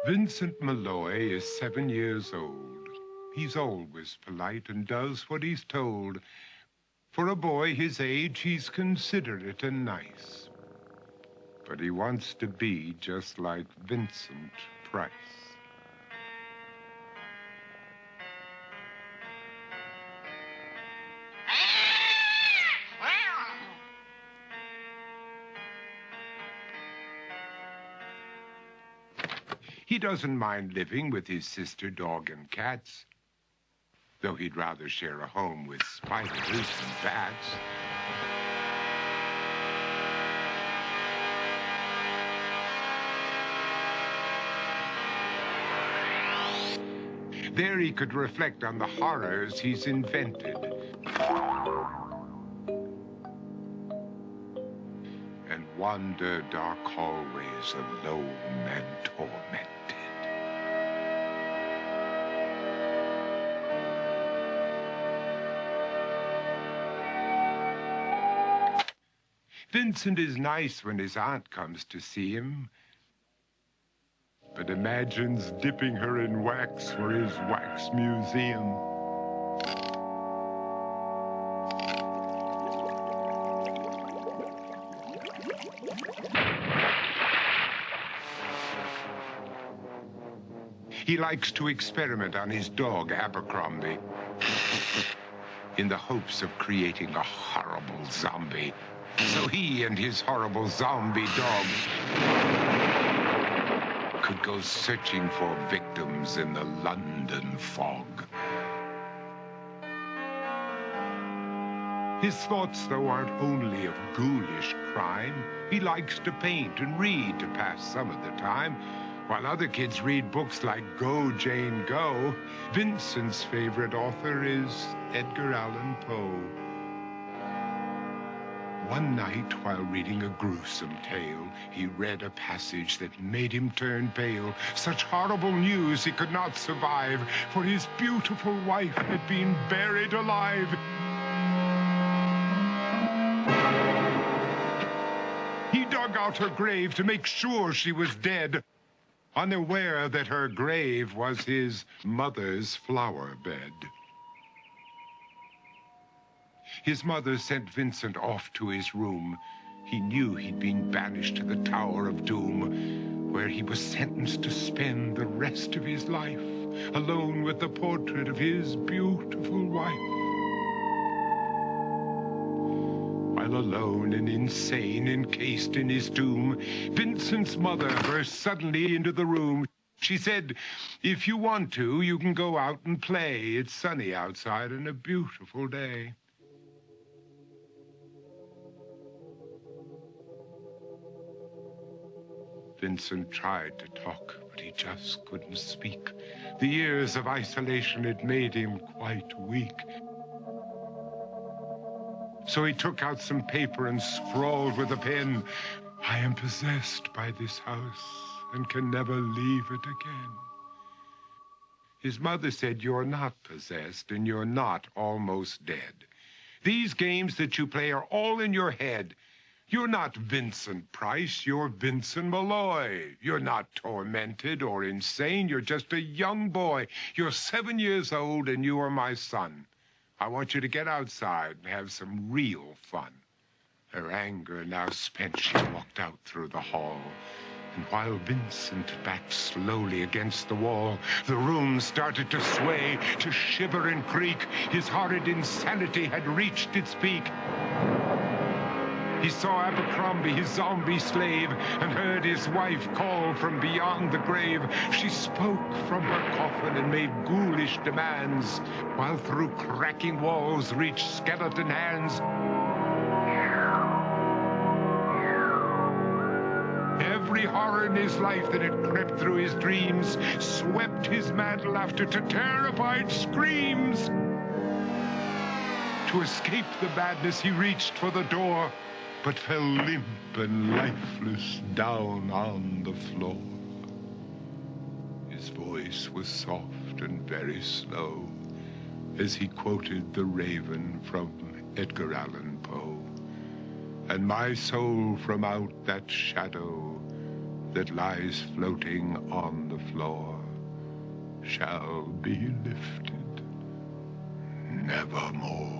Vincent Maloy is 7 years old. He's always polite and does what he's told. For a boy his age, he's considerate and nice. But he wants to be just like Vincent Price. He doesn't mind living with his sister, dog, and cats, though he'd rather share a home with spiders and bats. There he could reflect on the horrors he's invented. And wander dark hallways alone and tormented. Vincent is nice when his aunt comes to see him, but imagines dipping her in wax for his wax museum. He likes to experiment on his dog, Abercrombie, in the hopes of creating a horrible zombie. So he and his horrible zombie dog could go searching for victims in the London fog. His thoughts, though, aren't only of ghoulish crime. He likes to paint and read to pass some of the time. While other kids read books like Go, Jane, Go, Vincent's favorite author is Edgar Allan Poe. One night, while reading a gruesome tale, he read a passage that made him turn pale. Such horrible news he could not survive, for his beautiful wife had been buried alive. He dug out her grave to make sure she was dead, unaware that her grave was his mother's flower bed. His mother sent Vincent off to his room. He knew he'd been banished to the Tower of Doom, where he was sentenced to spend the rest of his life alone with the portrait of his beautiful wife. While alone and insane, encased in his tomb, Vincent's mother burst suddenly into the room. She said, "If you want to, you can go out and play. It's sunny outside and a beautiful day." Vincent tried to talk, but he just couldn't speak. The years of isolation had made him quite weak. So he took out some paper and scrawled with a pen, "I am possessed by this house and can never leave it again." His mother said, "You're not possessed and you're not almost dead. These games that you play are all in your head. You're not Vincent Price, you're Vincent Maloy. You're not tormented or insane, you're just a young boy. You're 7 years old and you are my son. I want you to get outside and have some real fun." Her anger now spent, she walked out through the hall. And while Vincent backed slowly against the wall, the room started to sway, to shiver and creak. His horrid insanity had reached its peak. He saw Abercrombie, his zombie slave, and heard his wife call from beyond the grave. She spoke from her coffin and made ghoulish demands, while through cracking walls reached skeleton hands. Every horror in his life that had crept through his dreams swept his mad laughter to terrified screams. To escape the madness, he reached for the door, but fell limp and lifeless down on the floor. His voice was soft and very slow as he quoted The Raven from Edgar Allan Poe. And my soul from out that shadow that lies floating on the floor shall be lifted nevermore.